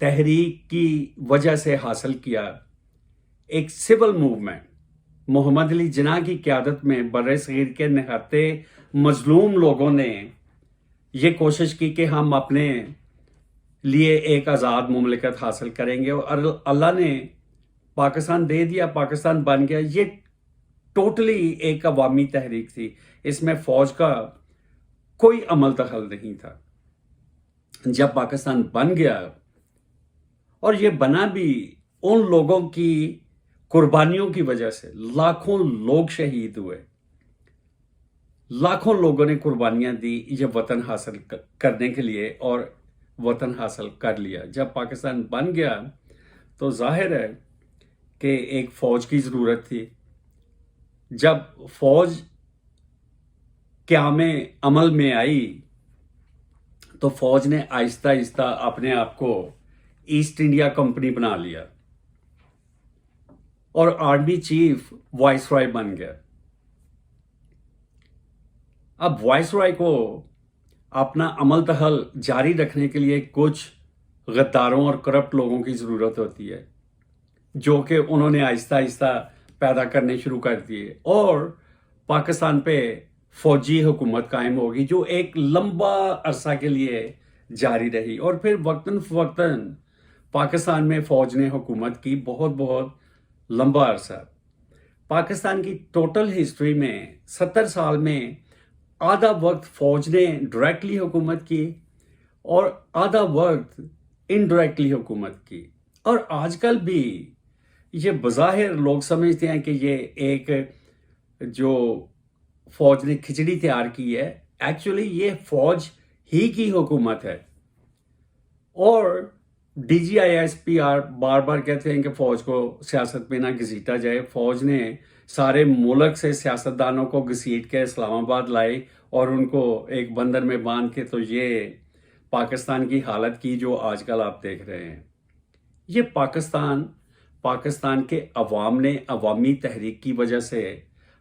تحریک کی وجہ سے حاصل کیا، ایک سول موومنٹ محمد علی جناح کی قیادت میں بر صغیر کے نہتے مظلوم لوگوں نے یہ کوشش کی کہ ہم اپنے لیے ایک آزاد مملکت حاصل کریں گے، اور اللہ نے پاکستان دے دیا، پاکستان بن گیا۔ یہ ٹوٹلی ایک عوامی تحریک تھی، اس میں فوج کا کوئی عمل دخل نہیں تھا۔ جب پاکستان بن گیا، اور یہ بنا بھی ان لوگوں کی قربانیوں کی وجہ سے، لاکھوں لوگ شہید ہوئے، لاکھوں لوگوں نے قربانیاں دی یہ وطن حاصل کرنے کے لیے، اور وطن حاصل کر لیا۔ جب پاکستان بن گیا تو ظاہر ہے کہ ایک فوج کی ضرورت تھی۔ جب فوج قیام عمل میں آئی تو فوج نے آہستہ آہستہ اپنے آپ کو ایسٹ انڈیا کمپنی بنا لیا، اور آرمی چیف وائس رائے بن گیا۔ اب وائس رائے کو اپنا عمل دخل جاری رکھنے کے لیے کچھ غداروں اور کرپٹ لوگوں کی ضرورت ہوتی ہے، جو کہ انہوں نے آہستہ آہستہ پیدا کرنے شروع کر دیے، اور پاکستان پہ فوجی حکومت قائم ہوگی جو ایک لمبا عرصہ کے لیے جاری رہی، اور پھر وقتاً فوقتاً پاکستان میں فوج نے حکومت کی بہت بہت لمبا عرصہ۔ پاکستان کی ٹوٹل ہسٹری میں 70 سال میں آدھا وقت فوج نے ڈائریکٹلی حکومت کی، اور آدھا وقت انڈائریکٹلی حکومت کی۔ اور آج کل بھی یہ بظاہر لوگ سمجھتے ہیں کہ یہ ایک جو فوج نے کھچڑی تیار کی ہے، ایکچولی یہ فوج ہی کی حکومت ہے۔ اور D G I S P R بار بار کہتے ہیں کہ فوج کو سیاست میں نہ گھسیٹا جائے۔ فوج نے سارے ملک سے سیاستدانوں کو گھسیٹ کے اسلام آباد لائے، اور ان کو ایک بندر میں باندھ کے تو یہ پاکستان کی حالت کی جو آج کل آپ دیکھ رہے ہیں۔ یہ پاکستان کے عوام نے عوامی تحریک کی وجہ سے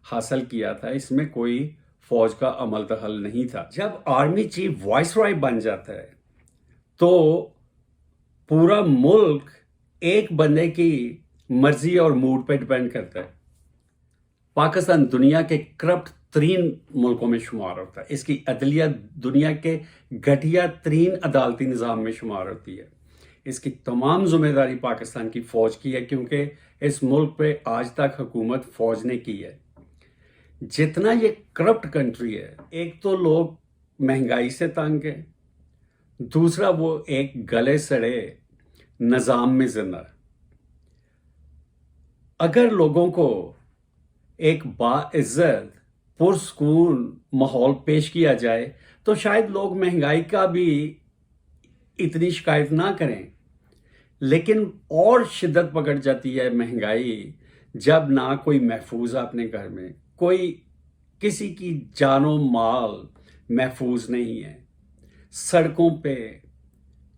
حاصل کیا تھا، اس میں کوئی فوج کا عمل دخل نہیں تھا۔ جب آرمی چیف وائس رائے بن جاتا ہے تو پورا ملک ایک بندے کی مرضی اور موڈ پہ ڈیپینڈ کرتا ہے۔ پاکستان دنیا کے کرپٹ ترین ملکوں میں شمار ہوتا ہے، اس کی عدلیہ دنیا کے گھٹیا ترین عدالتی نظام میں شمار ہوتی ہے۔ اس کی تمام ذمہ داری پاکستان کی فوج کی ہے، کیونکہ اس ملک پہ آج تک حکومت فوج نے کی ہے۔ جتنا یہ کرپٹ کنٹری ہے، ایک تو لوگ مہنگائی سے تنگ ہیں، دوسرا وہ ایک گلے سڑے نظام میں زندہ ہے۔ اگر لوگوں کو ایک باعزت پرسکون ماحول پیش کیا جائے تو شاید لوگ مہنگائی کا بھی اتنی شکایت نہ کریں، لیکن اور شدت پکڑ جاتی ہے مہنگائی جب نہ کوئی محفوظ ہے اپنے گھر میں، کوئی کسی کی جان و مال محفوظ نہیں ہے، سڑکوں پہ،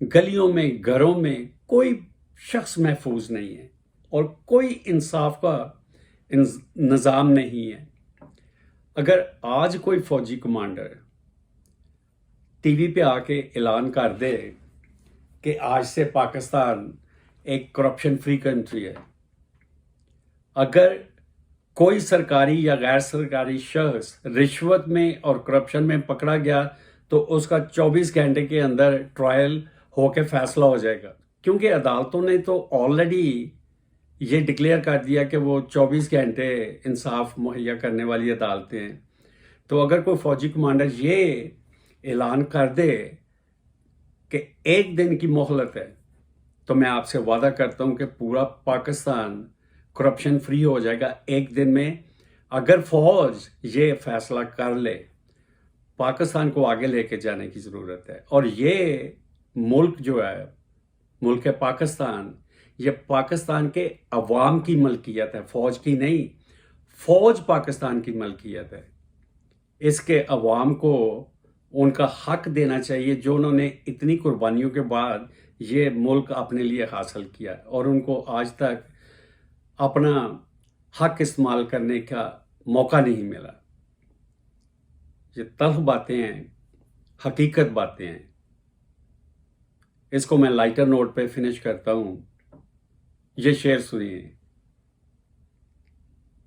گلیوں میں، گھروں میں کوئی شخص محفوظ نہیں ہے، اور کوئی انصاف کا نظام نہیں ہے۔ اگر آج کوئی فوجی کمانڈر ٹی وی پہ آ کے اعلان کر دے کہ آج سے پاکستان ایک کرپشن فری کنٹری ہے، اگر کوئی سرکاری یا غیر سرکاری شخص رشوت میں اور کرپشن میں پکڑا گیا تو اس کا 24 گھنٹے کے اندر ٹرائل ہو کے فیصلہ ہو جائے گا، کیونکہ عدالتوں نے تو آلریڈی یہ ڈکلیئر کر دیا کہ وہ 24 گھنٹے انصاف مہیا کرنے والی عدالتیں ہیں۔ تو اگر کوئی فوجی کمانڈر یہ اعلان کر دے کہ ایک دن کی مہلت ہے، تو میں آپ سے وعدہ کرتا ہوں کہ پورا پاکستان کرپشن فری ہو جائے گا ایک دن میں۔ اگر فوج یہ فیصلہ کر لے، پاکستان کو آگے لے کے جانے کی ضرورت ہے۔ اور یہ ملک جو ہے، ملک پاکستان، یہ پاکستان کے عوام کی ملکیت ہے، فوج کی نہیں۔ فوج پاکستان کی ملکیت ہے، اس کے عوام کو ان کا حق دینا چاہیے جو انہوں نے اتنی قربانیوں کے بعد یہ ملک اپنے لیے حاصل کیا، اور ان کو آج تک اپنا حق استعمال کرنے کا موقع نہیں ملا۔ یہ تلخ باتیں ہیں، حقیقت باتیں ہیں۔ اس کو میں لائٹر نوٹ پہ فنش کرتا ہوں. یہ شعر سنیے.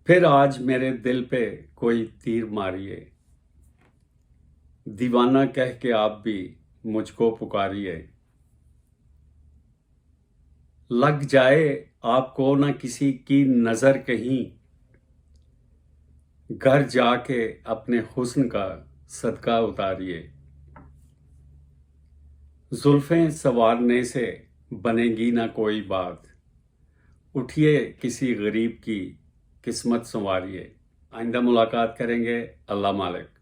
پھر آج میرے دل پہ کوئی تیر ماریے، دیوانہ کہہ کے آپ بھی مجھ کو پکاریے. لگ جائے آپ کو نہ کسی کی نظر کہیں، گھر جا کے اپنے حسن کا صدقہ اتاریے. زلفیں سنوارنے سے بنے گی نہ کوئی بات، اٹھیے کسی غریب کی قسمت سنواریے. آئندہ ملاقات کریں گے. اللہ مالک.